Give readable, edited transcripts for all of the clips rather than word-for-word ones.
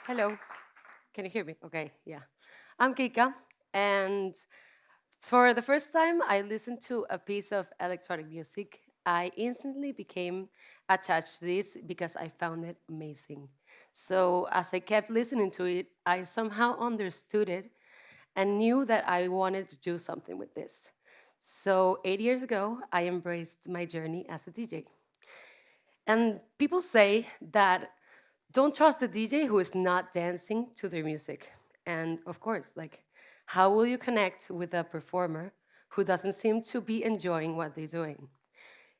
Hello, can you hear me? Okay, yeah. I'm Kika, and for the first time I listened to a piece of electronic music. I instantly became attached to this because I found it amazing. So, as I kept listening to it, I somehow understood it and knew that I wanted to do something with this. So, 8 years ago, I embraced my journey as a DJ. And people say that don't trust the DJ who is not dancing to their music. And of course, like, how will you connect with a performer who doesn't seem to be enjoying what they're doing?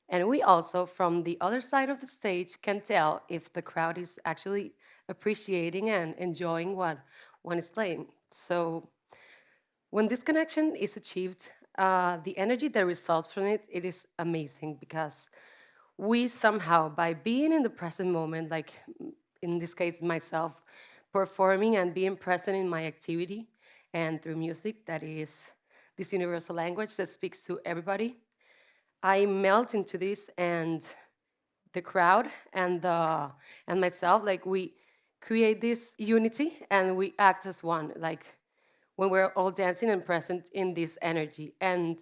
And we also, from the other side of the stage, can tell if the crowd is actually appreciating and enjoying what one is playing. So when this connection is achieved, the energy that results from it, it is amazing because we somehow, by being in the present moment, like in this case, myself, performing and being present in my activity and through music, that is this universal language that speaks to everybody, I melt into this and the crowd and myself, like we create this unity and we act as one, like when we're all dancing and present in this energy. And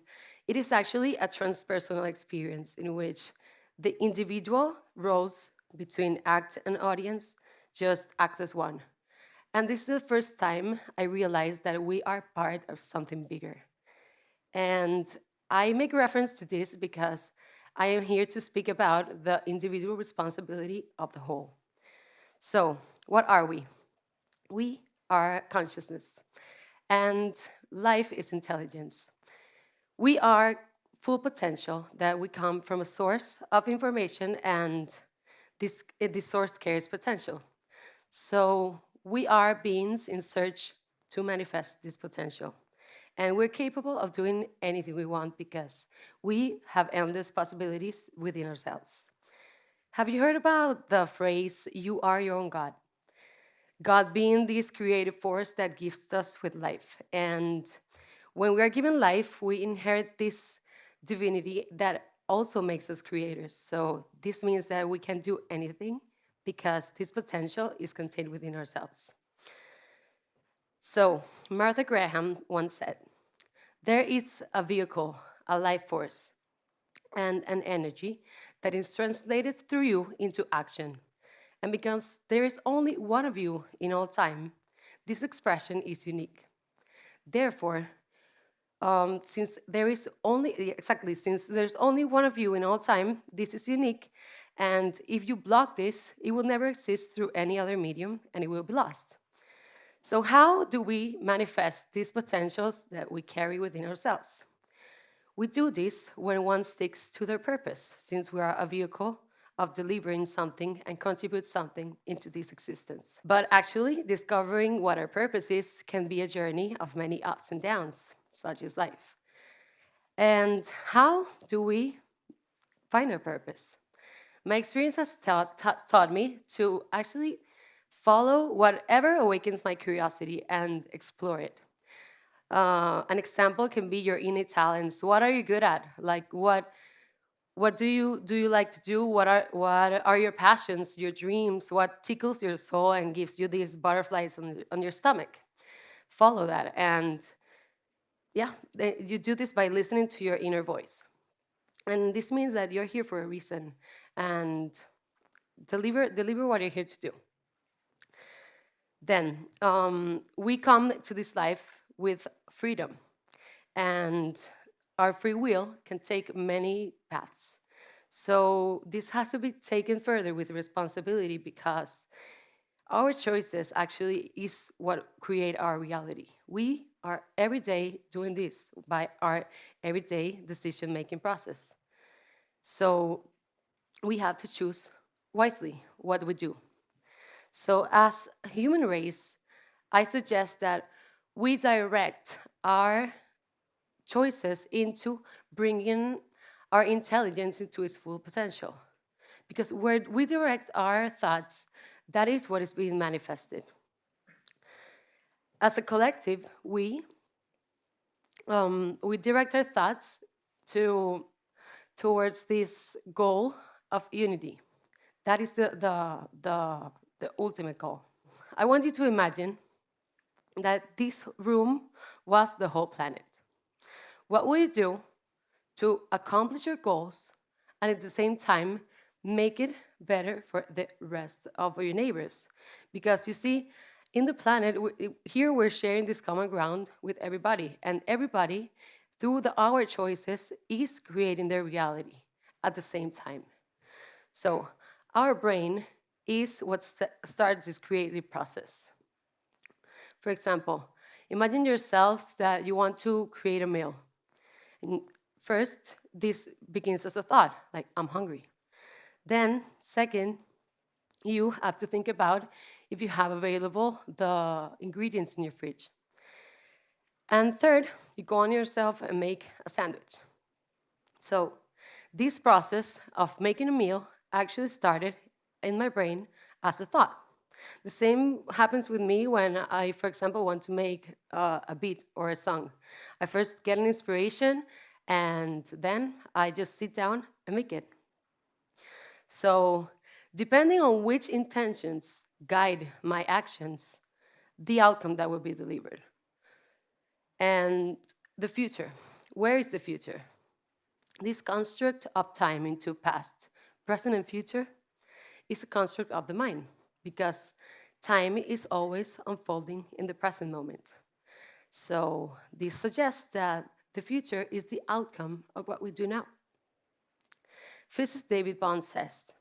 it is actually a transpersonal experience in which the individual roles between act and audience just act as one. And this is the first time I realized that we are part of something bigger. And I make reference to this because I am here to speak about the individual responsibility of the whole. So, what are we? We are consciousness, and life is intelligence. We are full potential that we come from a source of information, and this source carries potential. So, we are beings in search to manifest this potential. And we're capable of doing anything we want because we have endless possibilities within ourselves. Have you heard about the phrase, you are your own God? God being this creative force that gifts us with life. And when we are given life, we inherit this divinity that also makes us creators. So this means that we can do anything because this potential is contained within ourselves. So Martha Graham once said, there is a vehicle, a life force, and an energy that is translated through you into action. And because there is only one of you in all time, this expression is unique. Therefore, since there's only one of you in all time, this is unique. And if you block this, it will never exist through any other medium and it will be lost. So, how do we manifest these potentials that we carry within ourselves? We do this when one sticks to their purpose, since we are a vehicle of delivering something and contribute something into this existence. But actually, discovering what our purpose is can be a journey of many ups and downs, such as life. And how do we find our purpose? My experience has taught me to actually follow whatever awakens my curiosity and explore it. An example can be your innate talents. What are you good at? Like what do you like to do? What are your passions, your dreams? What tickles your soul and gives you these butterflies on your stomach? Follow that, and yeah, you do this by listening to your inner voice. And this means that you're here for a reason, and deliver what you're here to do. Then we come to this life with freedom, and our free will can take many paths. So this has to be taken further with responsibility because our choices actually is what create our reality. We are every day doing this by our everyday decision making process. So we have to choose wisely what we do. So as a human race, I suggest that we direct our choices into bringing our intelligence into its full potential. Because where we direct our thoughts, that is what is being manifested. As a collective, we direct our thoughts to towards this goal of unity. That is the ultimate goal. I want you to imagine that this room was the whole planet. What would you do to accomplish your goals and at the same time make it better for the rest of your neighbors? Because you see, in the planet, here we're sharing this common ground with everybody, and everybody, through our choices, is creating their reality at the same time. So, our brain is what starts this creative process. For example, imagine yourselves that you want to create a meal. And first, this begins as a thought, like, I'm hungry. Then, second, you have to think about if you have available the ingredients in your fridge. And third, you go on yourself and make a sandwich. So, this process of making a meal actually started in my brain as a thought. The same happens with me when I, for example, want to make a beat or a song. I first get an inspiration and then I just sit down and make it. So, depending on which intentions guide my actions, the outcome that will be delivered. And the future. Where is the future? This construct of time into past, present, and future is a construct of the mind because time is always unfolding in the present moment. So, this suggests that the future is the outcome of what we do now. Physicist David Bond says,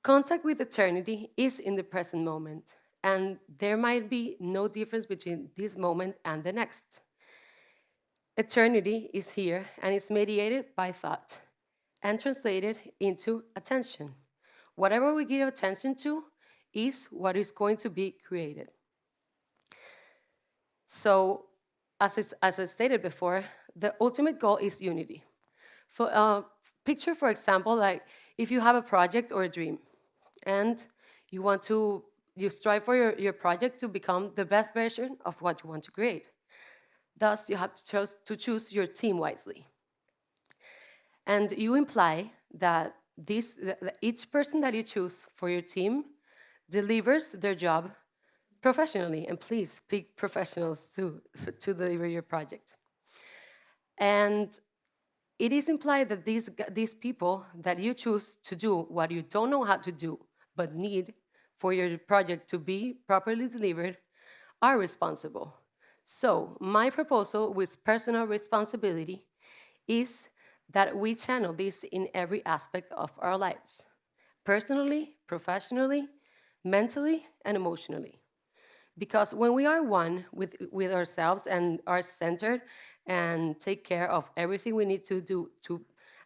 contact with eternity is in the present moment, and there might be no difference between this moment and the next. Eternity is here and is mediated by thought and translated into attention. Whatever we give attention to is what is going to be created. So, as I stated before, the ultimate goal is unity. Picture, for example, like if you have a project or a dream, and you strive for your project to become the best version of what you want to create. Thus, you have to choose your team wisely. And you imply that each person that you choose for your team delivers their job professionally. And please pick professionals to deliver your project. And it is implied that these people that you choose to do what you don't know how to do, but need for your project to be properly delivered, are responsible. So, my proposal with personal responsibility is that we channel this in every aspect of our lives personally, professionally, mentally, and emotionally. Because when we are one with ourselves and are centered and take care of everything we need to do to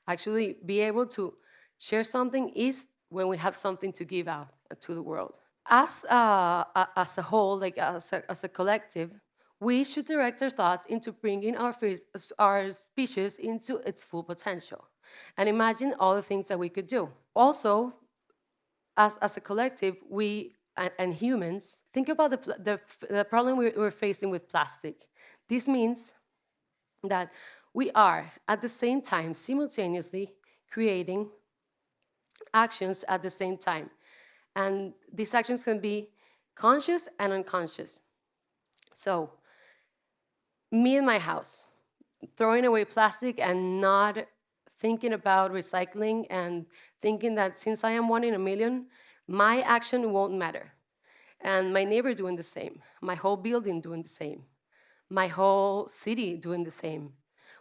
actually be able to share something, is when we have something to give out to the world. As a whole, like as a collective, we should direct our thoughts into bringing our species into its full potential and imagine all the things that we could do. Also, as a collective, we and humans think about the problem we're facing with plastic. This means that we are at the same time simultaneously creating actions at the same time. And these actions can be conscious and unconscious. So, me in my house, throwing away plastic and not thinking about recycling and thinking that since I am one in a million, my action won't matter. And my neighbor doing the same, my whole building doing the same, my whole city doing the same.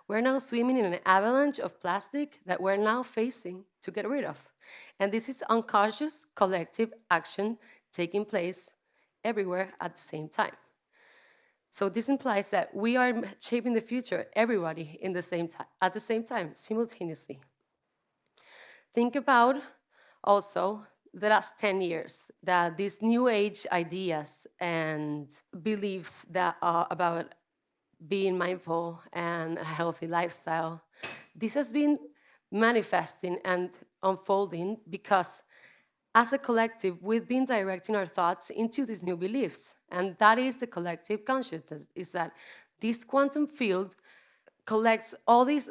We're now swimming in an avalanche of plastic that we're now facing to get rid of. And this is unconscious collective action taking place everywhere at the same time. So this implies that we are shaping the future, everybody in the same time, at the same time, simultaneously. Think about also the last 10 years, that these new age ideas and beliefs that are about being mindful and a healthy lifestyle, this has been manifesting and unfolding because as a collective, we've been directing our thoughts into these new beliefs. And that is the collective consciousness, is that this quantum field collects all these,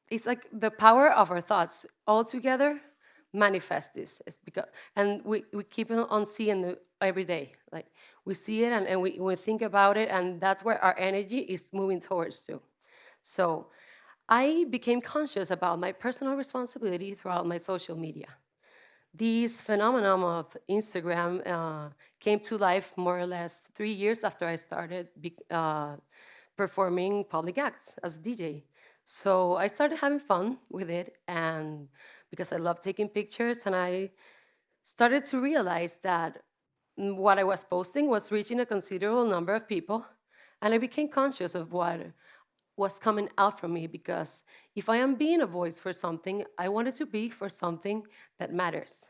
it's like the power of our thoughts all together manifest this. It's because, and we keep on seeing it every day. Like we see it and we think about it, and that's where our energy is moving towards to. So I became conscious about my personal responsibility throughout my social media. This phenomenon of Instagram came to life more or less 3 years after I started performing public acts as a DJ. So I started having fun with it, and because I love taking pictures, and I started to realize that what I was posting was reaching a considerable number of people, and I became conscious of what was coming out from me because if I am being a voice for something, I want it to be for something that matters.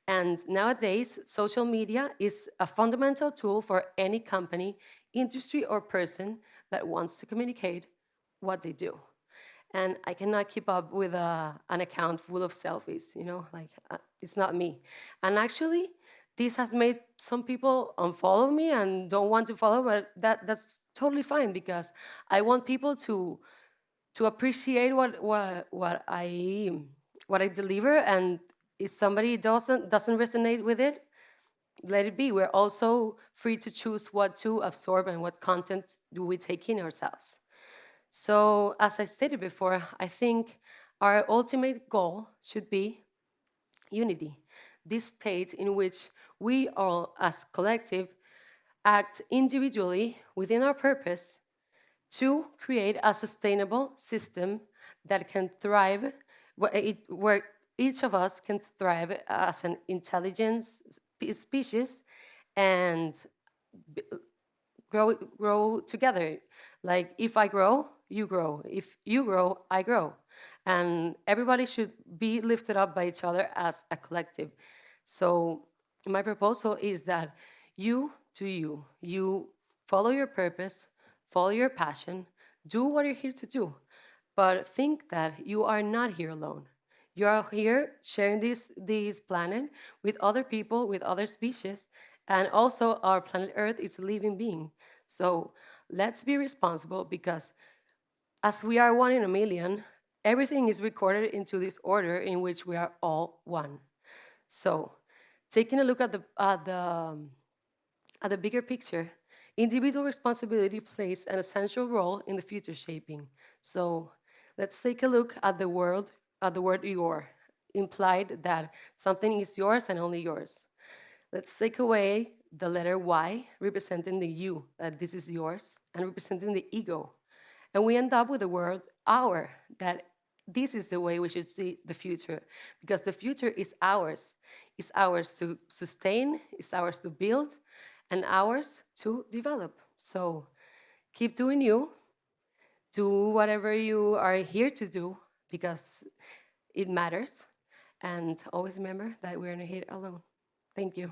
And nowadays, social media is a fundamental tool for any company, industry, or person that wants to communicate what they do. And I cannot keep up with an account full of selfies, like it's not me. And actually, this has made some people unfollow me and don't want to follow, but that's totally fine because I want people to appreciate what I deliver, and if somebody doesn't resonate with it, let it be. We're also free to choose what to absorb and what content do we take in ourselves. So, as I stated before, I think our ultimate goal should be unity. This state in which we all, as collective, act individually within our purpose to create a sustainable system that can thrive, where each of us can thrive as an intelligent species and grow together. Like if I grow, you grow. If you grow, I grow. And everybody should be lifted up by each other as a collective. So my proposal is that you do you. You follow your purpose, follow your passion, do what you're here to do. But think that you are not here alone. You are here sharing this planet with other people, with other species, and also our planet Earth is a living being. So let's be responsible because as we are one in a million, everything is recorded into this order in which we are all one. So, taking a look at the bigger picture, individual responsibility plays an essential role in the future shaping. So, let's take a look at the word your, implied that something is yours and only yours. Let's take away the letter Y, representing the you, that this is yours, and representing the ego. And we end up with the word our, that this is the way we should see the future, because the future is ours. It's ours to sustain, it's ours to build, and ours to develop. So keep doing you, do whatever you are here to do, because it matters. And always remember that we're not here alone. Thank you.